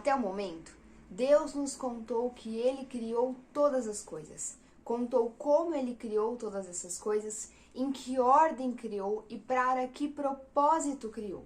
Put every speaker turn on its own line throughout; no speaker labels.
Até o momento, Deus nos contou que Ele criou todas as coisas. Contou como Ele criou todas essas coisas, em que ordem criou e para que propósito criou.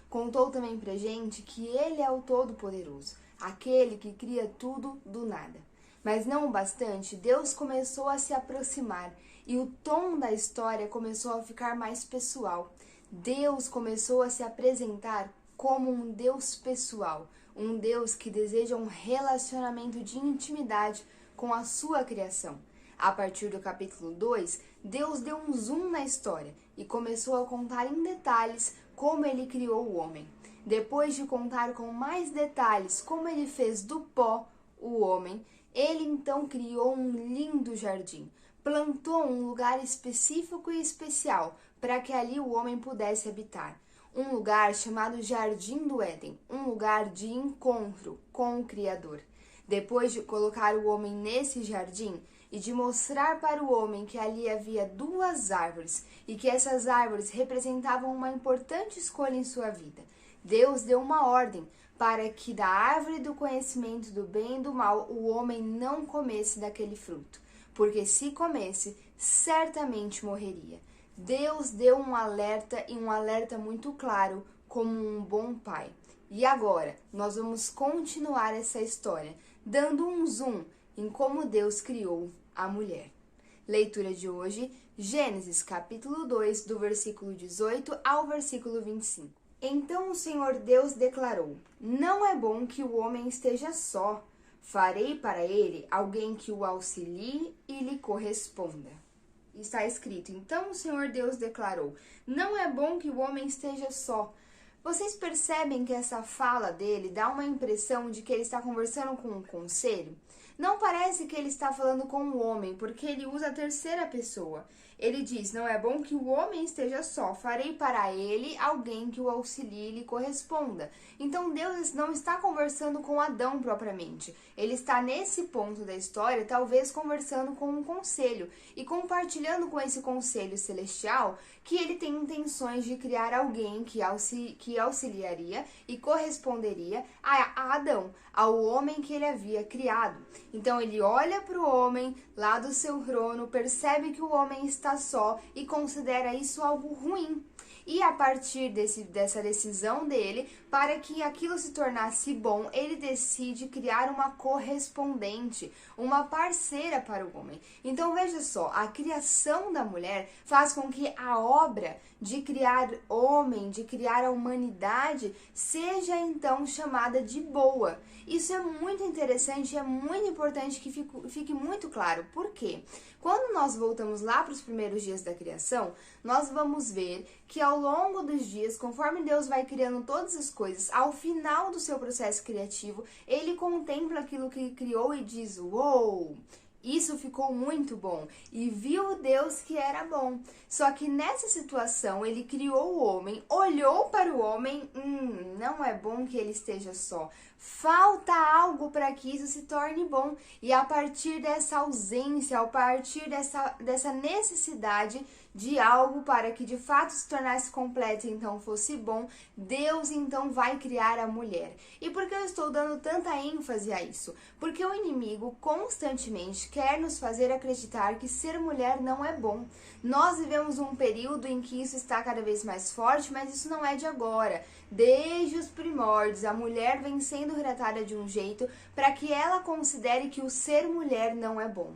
Contou também pra gente que Ele é o Todo-Poderoso, aquele que cria tudo do nada. Mas não o bastante, Deus começou a se aproximar e o tom da história começou a ficar mais pessoal. Deus começou a se apresentar como um Deus pessoal, um Deus que deseja um relacionamento de intimidade com a sua criação. A partir do capítulo 2, Deus deu um zoom na história e começou a contar em detalhes como Ele criou o homem. Depois de contar com mais detalhes como Ele fez do pó o homem, Ele então criou um lindo jardim. Plantou um lugar específico e especial para que ali o homem pudesse habitar. Um lugar chamado Jardim do Éden, um lugar de encontro com o Criador. Depois de colocar o homem nesse jardim e de mostrar para o homem que ali havia duas árvores e que essas árvores representavam uma importante escolha em sua vida, Deus deu uma ordem para que da árvore do conhecimento do bem e do mal o homem não comesse daquele fruto, porque se comesse, certamente morreria. Deus deu um alerta e um alerta muito claro como um bom pai. E agora, nós vamos continuar essa história, dando um zoom em como Deus criou a mulher. Leitura de hoje, Gênesis capítulo 2, do versículo 18 ao versículo 25. Então o Senhor Deus declarou: Não é bom que o homem esteja só. Farei para ele alguém que o auxilie e lhe corresponda. Está escrito: Então o Senhor Deus declarou: Não é bom que o homem esteja só. Vocês percebem que essa fala dele dá uma impressão de que ele está conversando com um conselho? Não parece que ele está falando com o homem, porque ele usa a terceira pessoa. Ele diz: Não é bom que o homem esteja só. Farei para ele alguém que o auxilie e lhe corresponda. Então Deus não está conversando com Adão propriamente. Ele está nesse ponto da história, talvez conversando com um conselho e compartilhando com esse conselho celestial que ele tem intenções de criar alguém que auxiliaria e corresponderia a Adão, ao homem que ele havia criado. Então ele olha para o homem lá do seu trono, percebe que o homem está só e considera isso algo ruim. E a partir dessa decisão dele, para que aquilo se tornasse bom, ele decide criar uma correspondente, uma parceira para o homem. Então veja só, a criação da mulher faz com que a obra de criar homem, de criar a humanidade, seja então chamada de boa. Isso é muito interessante e é muito importante que fique muito claro. Por quê? Quando nós voltamos lá para os primeiros dias da criação, nós vamos ver que ao longo dos dias, conforme Deus vai criando todas as coisas, ao final do seu processo criativo, ele contempla aquilo que criou e diz: Uou! Isso ficou muito bom. E viu Deus que era bom. Só que nessa situação, ele criou o homem, olhou para o homem, não é bom que ele esteja só. Falta algo para que isso se torne bom. E a partir dessa ausência, a partir dessa necessidade de algo para que de fato se tornasse completo e então fosse bom, Deus então vai criar a mulher. E por que eu estou dando tanta ênfase a isso? Porque o inimigo constantemente quer nos fazer acreditar que ser mulher não é bom. Nós vivemos um período em que isso está cada vez mais forte, mas isso não é de agora. Desde os primórdios, a mulher vem sendo retratada de um jeito para que ela considere que o ser mulher não é bom.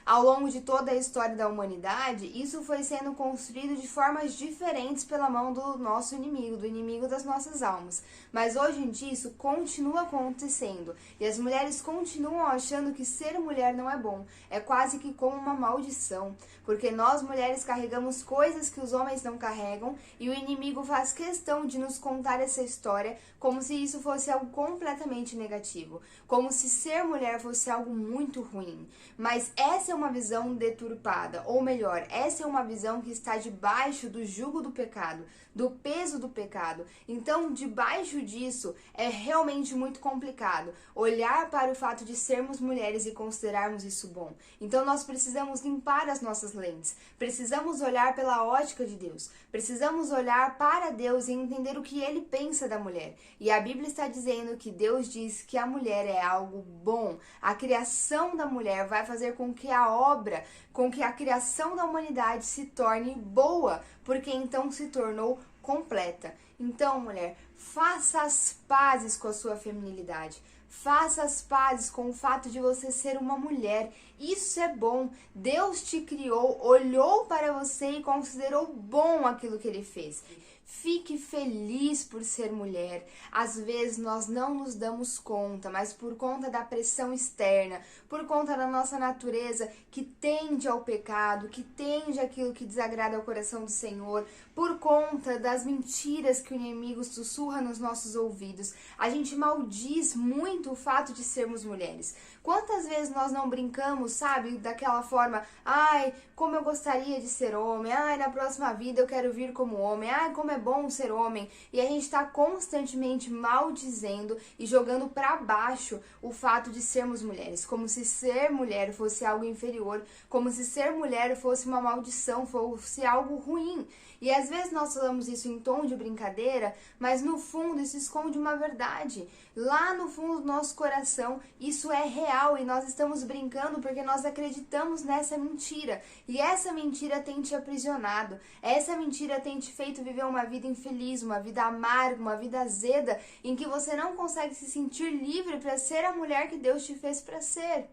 Ao longo de toda a história da humanidade, isso foi sendo construído de formas diferentes pela mão do nosso inimigo, do inimigo das nossas almas. Mas hoje em dia isso continua acontecendo e as mulheres continuam achando que ser mulher não é bom. É quase que como uma maldição, porque nós mulheres carregamos coisas que os homens não carregam e o inimigo faz questão de nos contar essa história como se isso fosse algo completamente negativo, como se ser mulher fosse algo muito ruim. Mas essa é uma visão deturpada, ou melhor, essa é uma visão que está debaixo do jugo do pecado, do peso do pecado. Então, debaixo disso, é realmente muito complicado olhar para o fato de sermos mulheres e considerarmos isso bom. Então, nós precisamos limpar as nossas lentes, precisamos olhar pela ótica de Deus, precisamos olhar para Deus e entender o que Ele pensa da mulher. E a Bíblia está dizendo que Deus Deus diz que a mulher é algo bom, a criação da mulher vai fazer com que a obra, com que a criação da humanidade se torne boa, porque então se tornou completa. Então, mulher, faça as pazes com a sua feminilidade. Faça as pazes com o fato de você ser uma mulher. Isso é bom. Deus te criou, olhou para você e considerou bom aquilo que ele fez. Fique feliz por ser mulher. Às vezes nós não nos damos conta, mas por conta da pressão externa, por conta da nossa natureza que tende ao pecado, que tende àquilo que desagrada ao coração do Senhor, por conta das mentiras que o inimigo sussurra nos nossos ouvidos, a gente maldiz muito o fato de sermos mulheres. Quantas vezes nós não brincamos, sabe, daquela forma, ai, como eu gostaria de ser homem, ai, na próxima vida eu quero vir como homem, ai, como é bom ser homem, e a gente está constantemente maldizendo e jogando para baixo o fato de sermos mulheres, como se ser mulher fosse algo inferior, como se ser mulher fosse uma maldição, fosse algo ruim. E às vezes nós falamos isso em tom de brincadeira, mas no fundo isso esconde uma verdade. Lá no fundo do nosso coração, isso é real e nós estamos brincando porque nós acreditamos nessa mentira. E essa mentira tem te aprisionado. Essa mentira tem te feito viver uma vida infeliz, uma vida amarga, uma vida azeda, em que você não consegue se sentir livre para ser a mulher que Deus te fez para ser.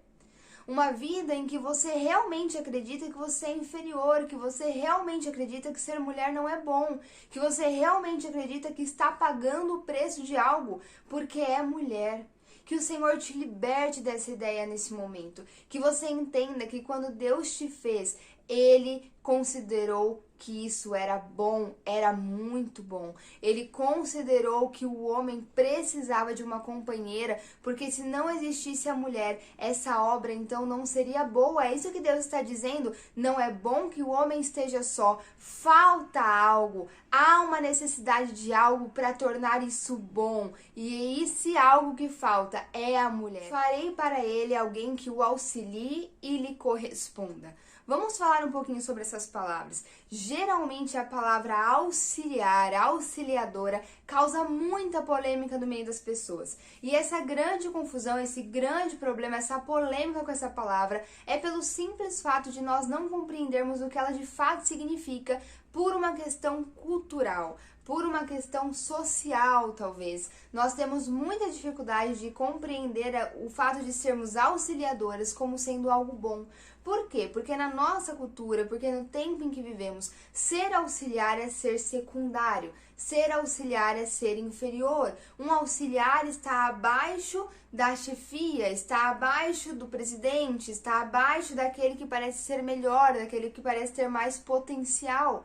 Uma vida em que você realmente acredita que você é inferior, que você realmente acredita que ser mulher não é bom, que você realmente acredita que está pagando o preço de algo porque é mulher. Que o Senhor te liberte dessa ideia nesse momento. Que você entenda que quando Deus te fez, Ele considerou que isso era bom, era muito bom. Ele considerou que o homem precisava de uma companheira, porque se não existisse a mulher, essa obra então não seria boa. É isso que Deus está dizendo. Não é bom que o homem esteja só. Falta algo. Há uma necessidade de algo para tornar isso bom. E esse algo que falta é a mulher. Farei para ele alguém que o auxilie e lhe corresponda. Vamos falar um pouquinho sobre essas palavras. Geralmente a palavra auxiliar, auxiliadora, causa muita polêmica no meio das pessoas. E essa grande confusão, esse grande problema, essa polêmica com essa palavra é pelo simples fato de nós não compreendermos o que ela de fato significa por uma questão cultural, por uma questão social, talvez. Nós temos muita dificuldade de compreender o fato de sermos auxiliadoras como sendo algo bom. Por quê? Porque na nossa cultura, porque no tempo em que vivemos, ser auxiliar é ser secundário, ser auxiliar é ser inferior. Um auxiliar está abaixo da chefia, está abaixo do presidente, está abaixo daquele que parece ser melhor, daquele que parece ter mais potencial.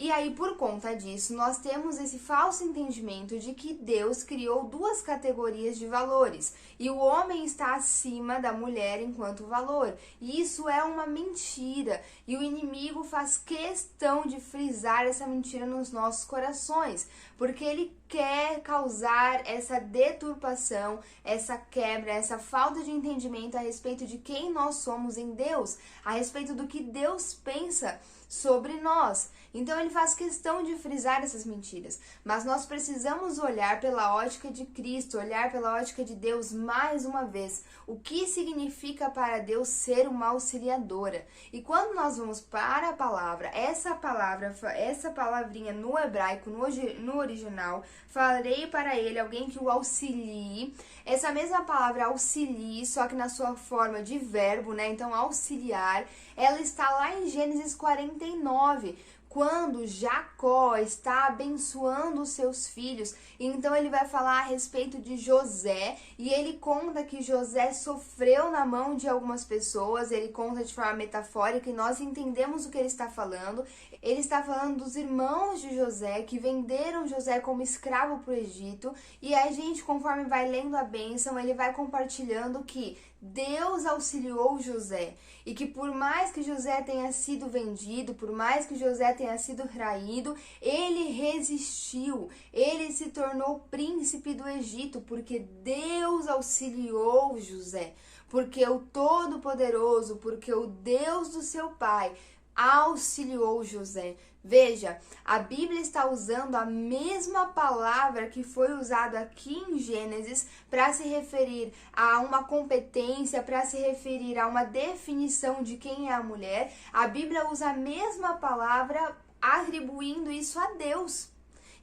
E aí, por conta disso, nós temos esse falso entendimento de que Deus criou duas categorias de valores e o homem está acima da mulher enquanto valor. E isso é uma mentira e o inimigo faz questão de frisar essa mentira nos nossos corações, porque ele quer causar essa deturpação, essa quebra, essa falta de entendimento a respeito de quem nós somos em Deus, a respeito do que Deus pensa sobre nós. Então ele faz questão de frisar essas mentiras, mas nós precisamos olhar pela ótica de Cristo, olhar pela ótica de Deus mais uma vez. O que significa para Deus ser uma auxiliadora? E quando nós vamos para a palavra, essa palavrinha no hebraico, no original, farei para ele alguém que o auxilie. Essa mesma palavra auxilie, só que na sua forma de verbo, né? Então auxiliar, ela está lá em Gênesis 49. Quando Jacó está abençoando os seus filhos, então ele vai falar a respeito de José, e ele conta que José sofreu na mão de algumas pessoas, ele conta de forma metafórica e nós entendemos o que ele está falando. Ele está falando dos irmãos de José que venderam José como escravo para o Egito, e a gente, conforme vai lendo a bênção, ele vai compartilhando que Deus auxiliou José e que por mais que José tenha sido vendido, por mais que José tenha sido traído, ele resistiu, ele se tornou príncipe do Egito porque Deus auxiliou José, porque o Todo-Poderoso, porque o Deus do seu pai auxiliou José. Veja, a Bíblia está usando a mesma palavra que foi usada aqui em Gênesis para se referir a uma competência, para se referir a uma definição de quem é a mulher. A Bíblia usa a mesma palavra atribuindo isso a Deus.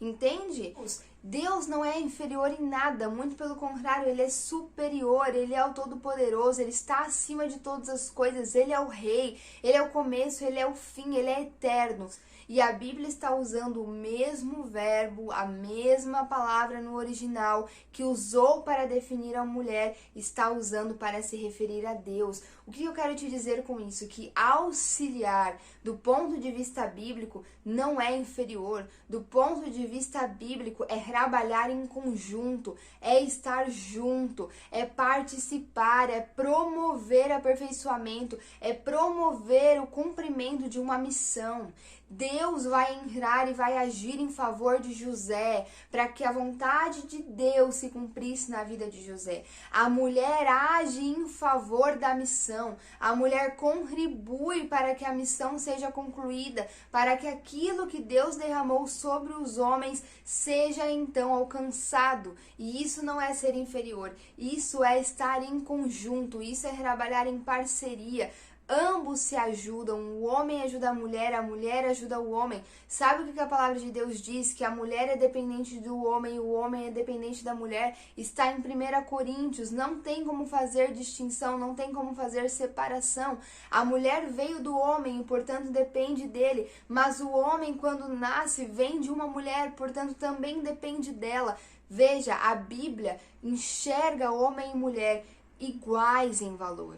Entende? Deus não é inferior em nada, muito pelo contrário, Ele é superior, Ele é o Todo-Poderoso, Ele está acima de todas as coisas, Ele é o Rei, Ele é o começo, Ele é o fim, Ele é eterno. E a Bíblia está usando o mesmo verbo, a mesma palavra no original que usou para definir a mulher, está usando para se referir a Deus. O que eu quero te dizer com isso? Que auxiliar, do ponto de vista bíblico, não é inferior. Do ponto de vista bíblico, é trabalhar em conjunto, é estar junto, é participar, é promover aperfeiçoamento, é promover o cumprimento de uma missão. Deus vai entrar e vai agir em favor de José, para que a vontade de Deus se cumprisse na vida de José. A mulher age em favor da missão, a mulher contribui para que a missão seja concluída, para que aquilo que Deus derramou sobre os homens seja então alcançado. E isso não é ser inferior, isso é estar em conjunto, isso é trabalhar em parceria. Ambos se ajudam, o homem ajuda a mulher ajuda o homem. Sabe o que a palavra de Deus diz? Que a mulher é dependente do homem, o homem é dependente da mulher. Está em 1 Coríntios, não tem como fazer distinção, não tem como fazer separação. A mulher veio do homem e, portanto, depende dele. Mas o homem, quando nasce, vem de uma mulher, portanto, também depende dela. Veja, a Bíblia enxerga homem e mulher iguais em valor.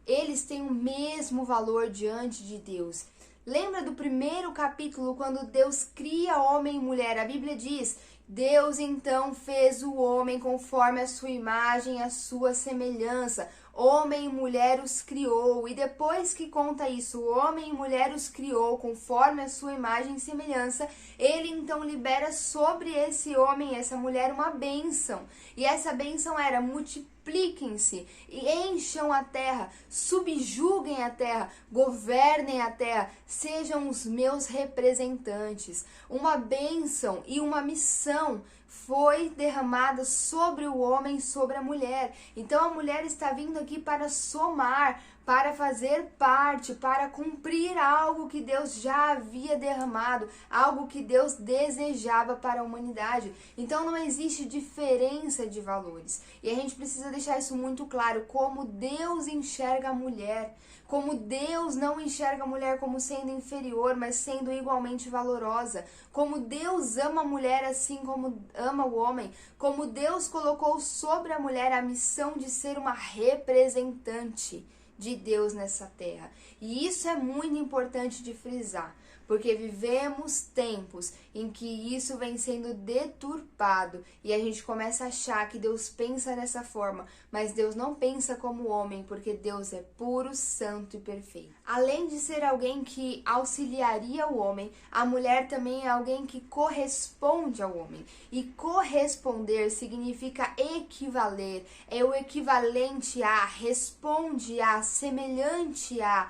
Eles têm o mesmo valor diante de Deus. Lembra do primeiro capítulo, quando Deus cria homem e mulher? A Bíblia diz: Deus então fez o homem conforme a sua imagem, a sua semelhança. Homem e mulher os criou. E depois que conta isso, homem e mulher os criou conforme a sua imagem e semelhança, ele então libera sobre esse homem e essa mulher uma bênção. E essa bênção era: multipliquem-se e encham a terra, subjuguem a terra, governem a terra, sejam os meus representantes. Uma bênção e uma missão foi derramada sobre o homem, sobre a mulher. Então a mulher está vindo aqui para somar, para fazer parte, para cumprir algo que Deus já havia derramado, algo que Deus desejava para a humanidade. Então não existe diferença de valores. E a gente precisa deixar isso muito claro, como Deus enxerga a mulher. Como Deus não enxerga a mulher como sendo inferior, mas sendo igualmente valorosa. Como Deus ama a mulher assim como ama o homem. Como Deus colocou sobre a mulher a missão de ser uma representante de Deus nessa terra. E isso é muito importante de frisar, porque vivemos tempos em que isso vem sendo deturpado e a gente começa a achar que Deus pensa dessa forma, mas Deus não pensa como homem, porque Deus é puro, santo e perfeito. Além de ser alguém que auxiliaria o homem, a mulher também é alguém que corresponde ao homem. E corresponder significa equivaler, é o equivalente a, responde a, semelhante a.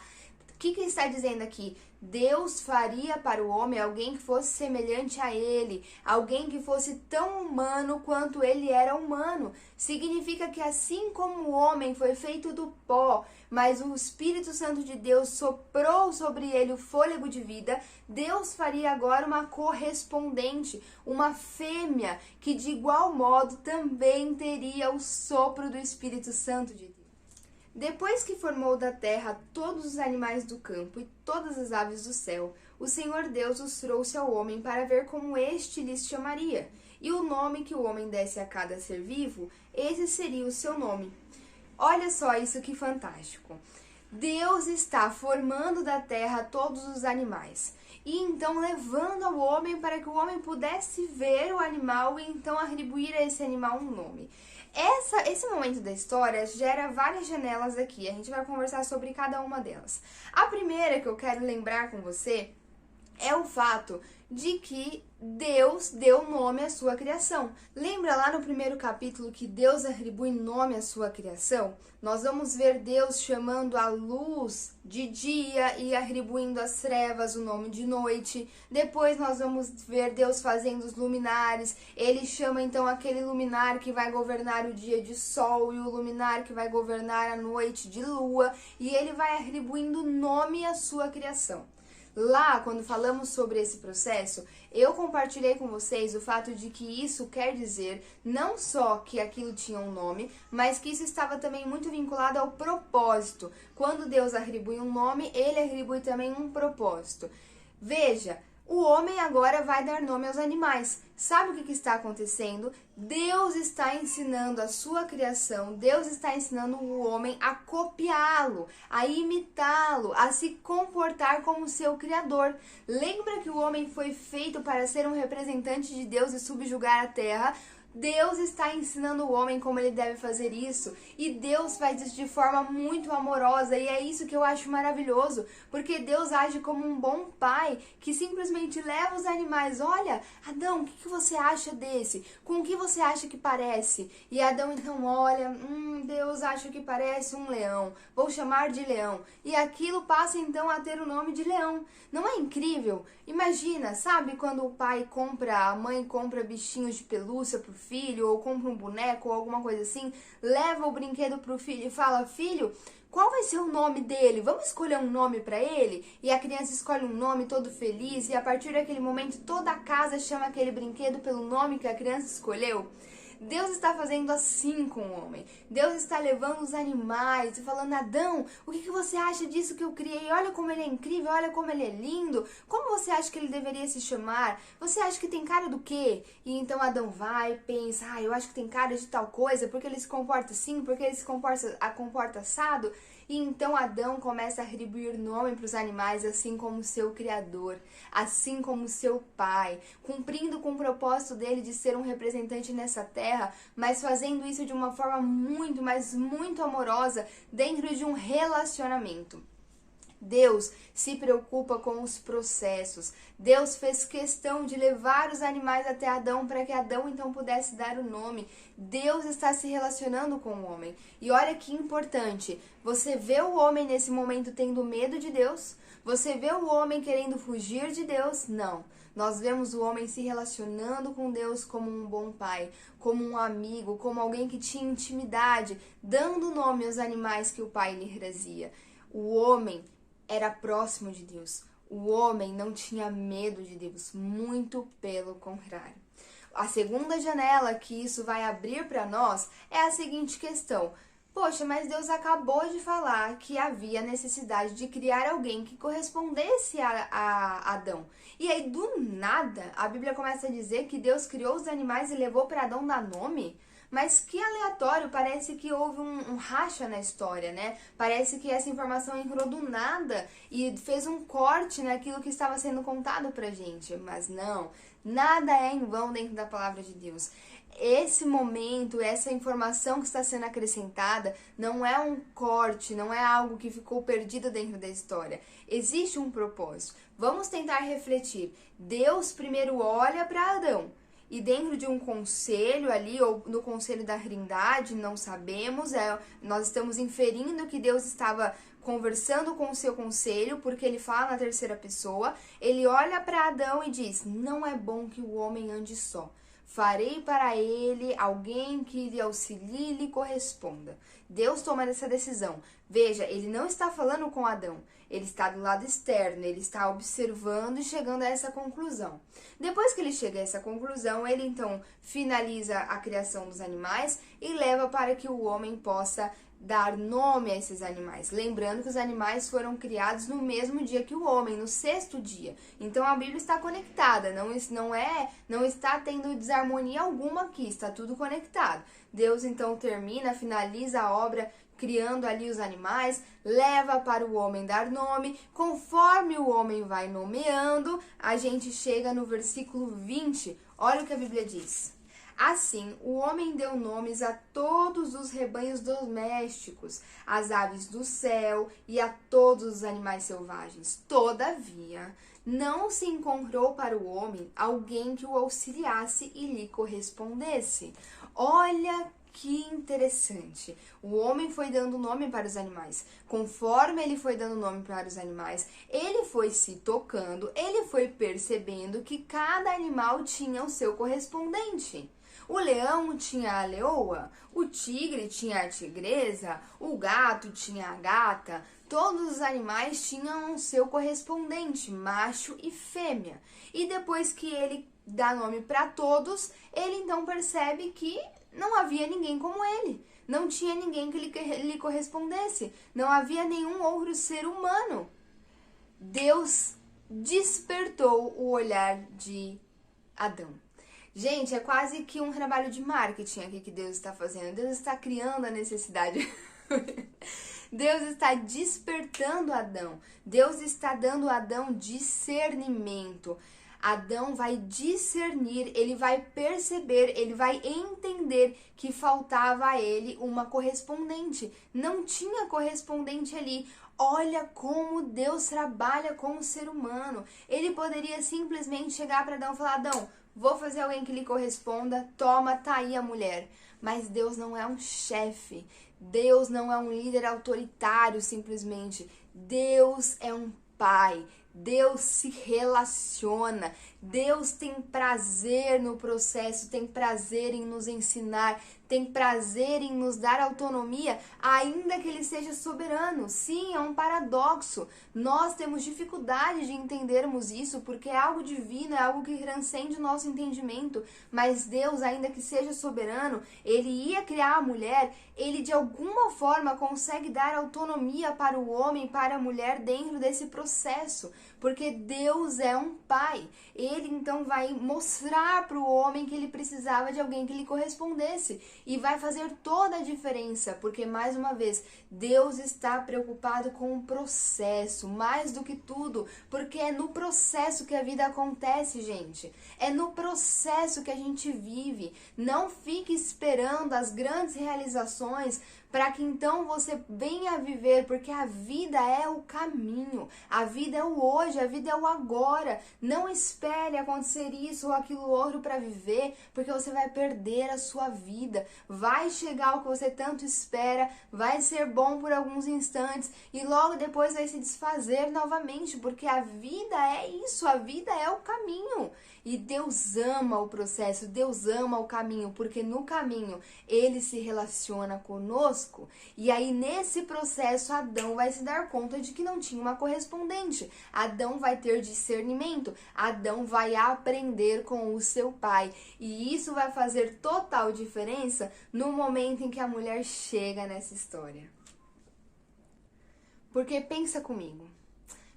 O que está dizendo aqui? Deus faria para o homem alguém que fosse semelhante a ele, alguém que fosse tão humano quanto ele era humano. Significa que assim como o homem foi feito do pó, mas o Espírito Santo de Deus soprou sobre ele o fôlego de vida, Deus faria agora uma correspondente, uma fêmea, que de igual modo também teria o sopro do Espírito Santo de Deus. Depois que formou da terra todos os animais do campo e todas as aves do céu, o Senhor Deus os trouxe ao homem para ver como este lhes chamaria. E o nome que o homem desse a cada ser vivo, esse seria o seu nome. Olha só isso que fantástico. Deus está formando da terra todos os animais. E então levando ao homem para que o homem pudesse ver o animal e então atribuir a esse animal um nome. Esse momento da história gera várias janelas aqui, a gente vai conversar sobre cada uma delas. A primeira que eu quero lembrar com você é o fato de que Deus deu nome à sua criação. Lembra lá no primeiro capítulo que Deus atribui nome à sua criação? Nós vamos ver Deus chamando a luz de dia e atribuindo às trevas o nome de noite. Depois nós vamos ver Deus fazendo os luminares. Ele chama então aquele luminar que vai governar o dia de sol e o luminar que vai governar a noite de lua. E ele vai atribuindo nome à sua criação. Lá, quando falamos sobre esse processo, eu compartilhei com vocês o fato de que isso quer dizer não só que aquilo tinha um nome, mas que isso estava também muito vinculado ao propósito. Quando Deus atribui um nome, ele atribui também um propósito. Veja, o homem agora vai dar nome aos animais. Sabe o que está acontecendo? Deus está ensinando a sua criação, Deus está ensinando o homem a copiá-lo, a imitá-lo, a se comportar como seu criador. Lembra que o homem foi feito para ser um representante de Deus e subjugar a terra? Deus está ensinando o homem como ele deve fazer isso, e Deus faz isso de forma muito amorosa, e é isso que eu acho maravilhoso, porque Deus age como um bom pai que simplesmente leva os animais. Olha, Adão, o que você acha desse? Com o que você acha que parece? E Adão então olha, Deus acha que parece um leão, vou chamar de leão, e aquilo passa então a ter o nome de leão. Não é incrível? Imagina, sabe quando o pai compra, a mãe compra bichinhos de pelúcia pro filho, ou compra um boneco ou alguma coisa assim, leva o brinquedo pro filho e fala: filho, qual vai ser o nome dele? Vamos escolher um nome para ele? E a criança escolhe um nome todo feliz, e a partir daquele momento toda a casa chama aquele brinquedo pelo nome que a criança escolheu. Deus está fazendo assim com o homem. Deus está levando os animais e falando: Adão, o que você acha disso que eu criei? Olha como ele é incrível, olha como ele é lindo. Como você acha que ele deveria se chamar? Você acha que tem cara do quê? E então Adão vai, pensa: eu acho que tem cara de tal coisa, porque ele se comporta assim, porque ele se comporta assado. E então Adão começa a atribuir nome para os animais, assim como seu criador, assim como seu pai, cumprindo com o propósito dele de ser um representante nessa terra, mas fazendo isso de uma forma muito, mas muito amorosa, dentro de um relacionamento. Deus se preocupa com os processos. Deus fez questão de levar os animais até Adão para que Adão então pudesse dar o nome. Deus está se relacionando com o homem. E olha que importante, você vê o homem nesse momento tendo medo de Deus? Você vê o homem querendo fugir de Deus? Não. Nós vemos o homem se relacionando com Deus como um bom pai, como um amigo, como alguém que tinha intimidade, dando nome aos animais que o pai lhe trazia. O homem era próximo de Deus. O homem não tinha medo de Deus, muito pelo contrário. A segunda janela que isso vai abrir para nós é a seguinte questão: poxa, mas Deus acabou de falar que havia necessidade de criar alguém que correspondesse a Adão. E aí, do nada, a Bíblia começa a dizer que Deus criou os animais e levou para Adão dar nome? Mas que aleatório, parece que houve um racha na história, né? Parece que essa informação entrou do nada e fez um corte naquilo que estava sendo contado pra gente. Mas não, nada é em vão dentro da palavra de Deus. Esse momento, essa informação que está sendo acrescentada, não é um corte, não é algo que ficou perdido dentro da história. Existe um propósito. Vamos tentar refletir. Deus primeiro olha para Adão. E dentro de um conselho ali, ou no conselho da Trindade, não sabemos, nós estamos inferindo que Deus estava conversando com o seu conselho, porque ele fala na terceira pessoa, ele olha para Adão e diz: não é bom que o homem ande só. Farei para ele alguém que lhe auxilie e lhe corresponda. Deus toma essa decisão. Veja, ele não está falando com Adão. Ele está do lado externo, ele está observando e chegando a essa conclusão. Depois que ele chega a essa conclusão, ele então finaliza a criação dos animais e leva para que o homem possa dar nome a esses animais. Lembrando que os animais foram criados no mesmo dia que o homem, no sexto dia. Então a Bíblia está conectada, não está tendo desarmonia alguma aqui, está tudo conectado. Deus então finaliza a obra criando ali os animais, leva para o homem dar nome. Conforme o homem vai nomeando, a gente chega no versículo 20. Olha o que a Bíblia diz: Assim, o homem deu nomes a todos os rebanhos domésticos, às aves do céu e a todos os animais selvagens. Todavia, não se encontrou para o homem alguém que o auxiliasse e lhe correspondesse. Olha que interessante. O homem foi dando nome para os animais. Conforme ele foi dando nome para os animais, ele foi se tocando, ele foi percebendo que cada animal tinha o seu correspondente. O leão tinha a leoa, o tigre tinha a tigresa, o gato tinha a gata. Todos os animais tinham o seu correspondente, macho e fêmea. E depois que ele dá nome para todos, ele então percebe que não havia ninguém como ele. Não tinha ninguém que lhe correspondesse. Não havia nenhum outro ser humano. Deus despertou o olhar de Adão. Gente, é quase que um trabalho de marketing aqui que Deus está fazendo. Deus está criando a necessidade. Deus está despertando Adão. Deus está dando a Adão discernimento. Adão vai discernir, ele vai perceber, ele vai entender que faltava a ele uma correspondente. Não tinha correspondente ali. Olha como Deus trabalha com o ser humano. Ele poderia simplesmente chegar para Adão e falar: Adão, vou fazer alguém que lhe corresponda, toma, tá aí a mulher. Mas Deus não é um chefe. Deus não é um líder autoritário simplesmente. Deus é um pai. Deus se relaciona, Deus tem prazer no processo, tem prazer em nos ensinar, tem prazer em nos dar autonomia, ainda que Ele seja soberano. Sim, é um paradoxo. Nós temos dificuldade de entendermos isso porque é algo divino, é algo que transcende o nosso entendimento. Mas Deus, ainda que seja soberano, Ele ia criar a mulher, Ele de alguma forma consegue dar autonomia para o homem, para a mulher dentro desse processo. Porque Deus é um pai. Ele então vai mostrar para o homem que ele precisava de alguém que lhe correspondesse. E vai fazer toda a diferença. Porque, mais uma vez, Deus está preocupado com o processo. Mais do que tudo. Porque é no processo que a vida acontece, gente. É no processo que a gente vive. Não fique esperando as grandes realizações para que então você venha viver, porque a vida é o caminho, a vida é o hoje, a vida é o agora. Não espere acontecer isso ou aquilo outro para viver, porque você vai perder a sua vida. Vai chegar o que você tanto espera, vai ser bom por alguns instantes e logo depois vai se desfazer novamente, porque a vida é isso, a vida é o caminho. E Deus ama o processo, Deus ama o caminho, porque no caminho Ele se relaciona conosco. E aí nesse processo Adão vai se dar conta de que não tinha uma correspondente. Adão vai ter discernimento, Adão vai aprender com o seu pai. E isso vai fazer total diferença no momento em que a mulher chega nessa história. Porque pensa comigo,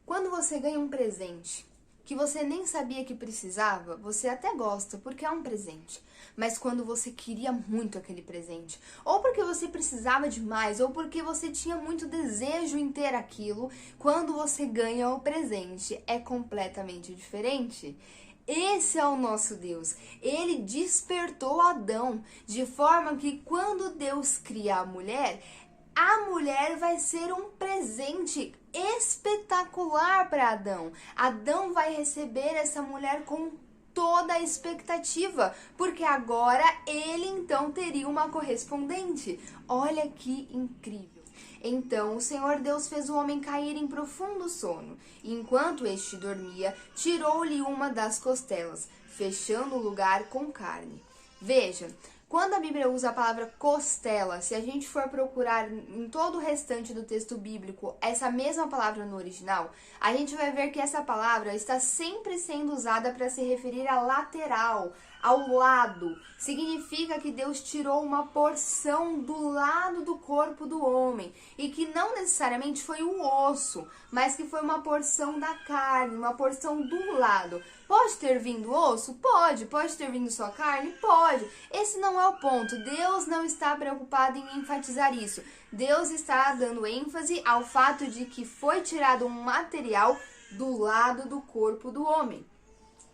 quando você ganha um presente que você nem sabia que precisava, você até gosta, porque é um presente. Mas quando você queria muito aquele presente, ou porque você precisava demais, ou porque você tinha muito desejo em ter aquilo, quando você ganha o presente, é completamente diferente. Esse é o nosso Deus. Ele despertou Adão, de forma que quando Deus cria a mulher vai ser um presente espetacular para Adão. Adão vai receber essa mulher com toda a expectativa, porque agora ele então teria uma correspondente. Olha que incrível. Então o Senhor Deus fez o homem cair em profundo sono, e enquanto este dormia, tirou-lhe uma das costelas, fechando o lugar com carne. Veja, quando a Bíblia usa a palavra costela, se a gente for procurar em todo o restante do texto bíblico essa mesma palavra no original, a gente vai ver que essa palavra está sempre sendo usada para se referir à lateral, ao lado. Significa que Deus tirou uma porção do lado do corpo do homem e que não necessariamente foi o osso, mas que foi uma porção da carne, uma porção do lado. Pode ter vindo osso? Pode. Pode ter vindo só carne? Pode. Esse não é o ponto. Deus não está preocupado em enfatizar isso. Deus está dando ênfase ao fato de que foi tirado um material do lado do corpo do homem.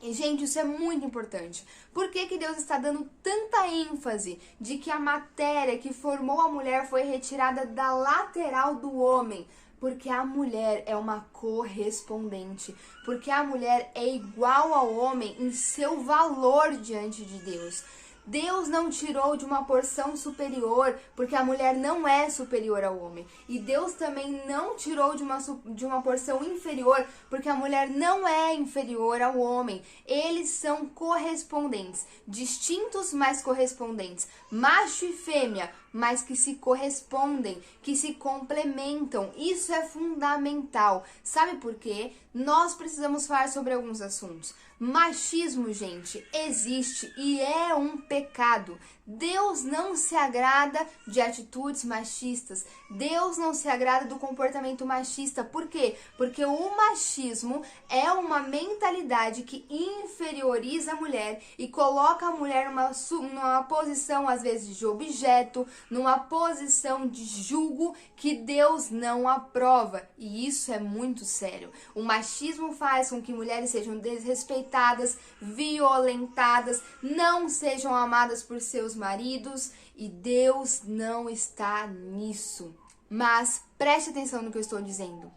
E, gente, isso é muito importante. Por que que Deus está dando tanta ênfase de que a matéria que formou a mulher foi retirada da lateral do homem? Porque a mulher é uma correspondente. Porque a mulher é igual ao homem em seu valor diante de Deus. Deus não tirou de uma porção superior, porque a mulher não é superior ao homem. E Deus também não tirou de uma porção inferior, porque a mulher não é inferior ao homem. Eles são correspondentes, distintos, mas correspondentes. Macho e fêmea, mas que se correspondem, que se complementam. Isso é fundamental. Sabe por quê? Nós precisamos falar sobre alguns assuntos. Machismo, gente, existe e é um pecado. Deus não se agrada de atitudes machistas. Deus não se agrada do comportamento machista. Por quê? Porque o machismo é uma mentalidade que inferioriza a mulher e coloca a mulher numa posição, às vezes, de objeto, numa posição de julgo que Deus não aprova. E isso é muito sério. O machismo faz com que mulheres sejam desrespeitadas, violentadas, não sejam amadas por seus maridos, e Deus não está nisso. Mas preste atenção no que eu estou dizendo.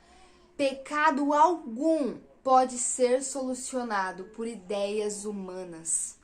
Pecado algum pode ser solucionado por ideias humanas.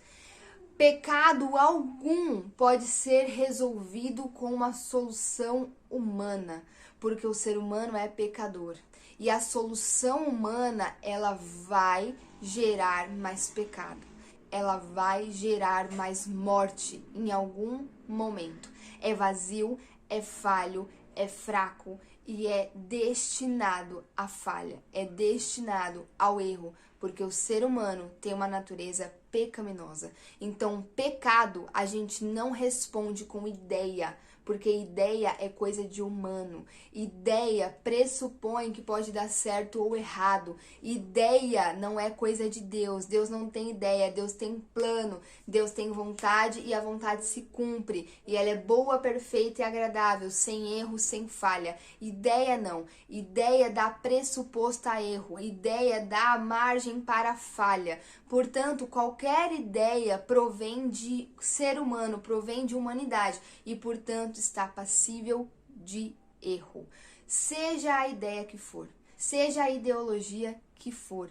Pecado algum pode ser resolvido com uma solução humana, porque o ser humano é pecador. E a solução humana, ela vai gerar mais pecado. Ela vai gerar mais morte em algum momento. É vazio, é falho, é fraco e é destinado à falha, é destinado ao erro, porque o ser humano tem uma natureza pecaminosa. Então, pecado a gente não responde com ideia, porque ideia é coisa de humano. Ideia pressupõe que pode dar certo ou errado. Ideia não é coisa de Deus. Deus não tem ideia, Deus tem plano, Deus tem vontade e a vontade se cumpre. E ela é boa, perfeita e agradável, sem erro, sem falha. Ideia não. Ideia dá pressuposto a erro. Ideia dá margem para falha. Portanto, qualquer ideia provém de ser humano, provém de humanidade e, portanto, está passível de erro. Seja a ideia que for, seja a ideologia que for,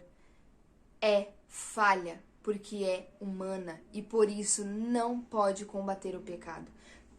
é falha, porque é humana e por isso não pode combater o pecado.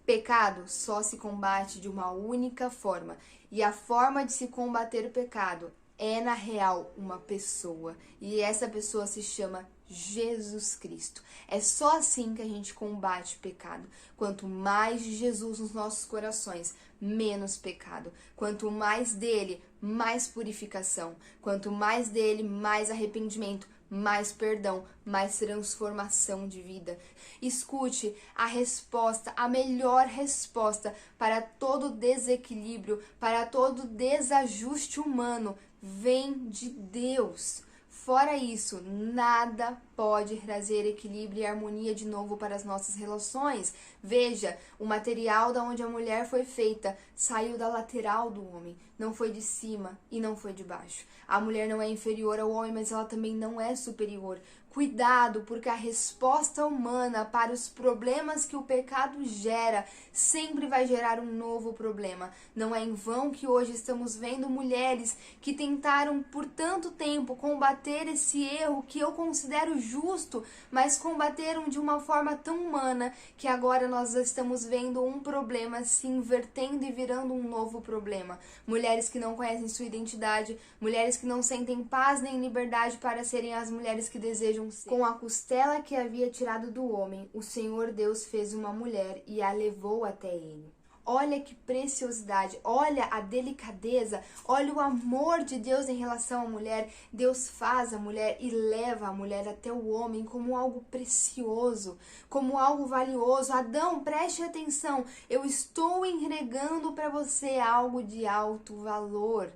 Pecado só se combate de uma única forma, e a forma de se combater o pecado é, na real, uma pessoa, e essa pessoa se chama Jesus Cristo. É só assim que a gente combate o pecado. Quanto mais de Jesus nos nossos corações, menos pecado. Quanto mais dele, mais purificação. Quanto mais dele, mais arrependimento, mais perdão, mais transformação de vida. Escute a resposta, a melhor resposta para todo desequilíbrio, para todo desajuste humano, vem de Deus. Fora isso, nada pode trazer equilíbrio e harmonia de novo para as nossas relações. Veja, o material da onde a mulher foi feita saiu da lateral do homem, não foi de cima e não foi de baixo. A mulher não é inferior ao homem, mas ela também não é superior. Cuidado, porque a resposta humana para os problemas que o pecado gera sempre vai gerar um novo problema. Não é em vão que hoje estamos vendo mulheres que tentaram por tanto tempo combater esse erro que eu considero justo, mas combateram de uma forma tão humana que agora nós estamos vendo um problema se invertendo e virando um novo problema. Mulheres que não conhecem sua identidade, mulheres que não sentem paz nem liberdade para serem as mulheres que desejam. Com a costela que havia tirado do homem, o Senhor Deus fez uma mulher e a levou até ele. Olha que preciosidade, olha a delicadeza, olha o amor de Deus em relação à mulher. Deus faz a mulher e leva a mulher até o homem como algo precioso, como algo valioso. Adão, preste atenção, eu estou entregando para você algo de alto valor.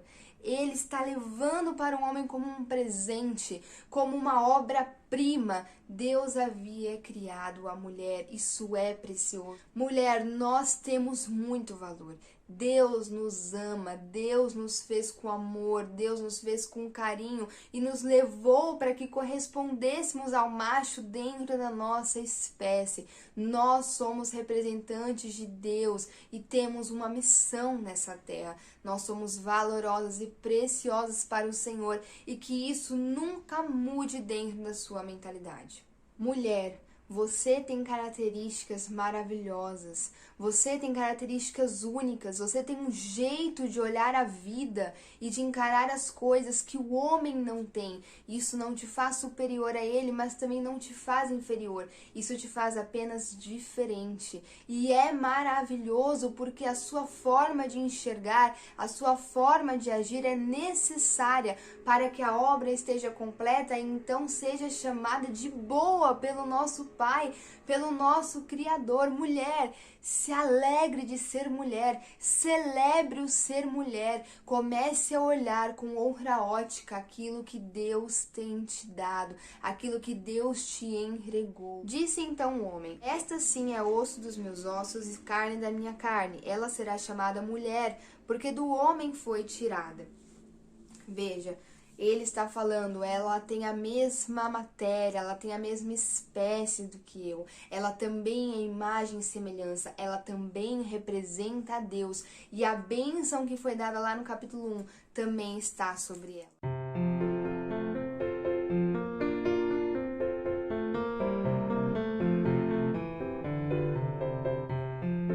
Ele está levando para o homem como um presente, como uma obra obra-prima, Deus havia criado a mulher. Isso é precioso. Mulher, nós temos muito valor. Deus nos ama, Deus nos fez com amor, Deus nos fez com carinho e nos levou para que correspondêssemos ao macho dentro da nossa espécie. Nós somos representantes de Deus e temos uma missão nessa terra. Nós somos valorosas e preciosas para o Senhor e que isso nunca mude dentro da sua mentalidade. Mulher, você tem características maravilhosas, você tem características únicas, você tem um jeito de olhar a vida e de encarar as coisas que o homem não tem. Isso não te faz superior a ele, mas também não te faz inferior. Isso te faz apenas diferente. E é maravilhoso porque a sua forma de enxergar, a sua forma de agir é necessária para que a obra esteja completa e então seja chamada de boa pelo nosso Pai, pelo nosso Criador. Mulher, se alegre de ser mulher, celebre o ser mulher, comece a olhar com outra ótica aquilo que Deus tem te dado, aquilo que Deus te entregou. Disse então o homem: esta sim é osso dos meus ossos e carne da minha carne, ela será chamada mulher, porque do homem foi tirada. Veja, ele está falando, ela tem a mesma matéria, ela tem a mesma espécie do que eu. Ela também é imagem e semelhança, ela também representa a Deus. E a bênção que foi dada lá no capítulo 1 também está sobre ela.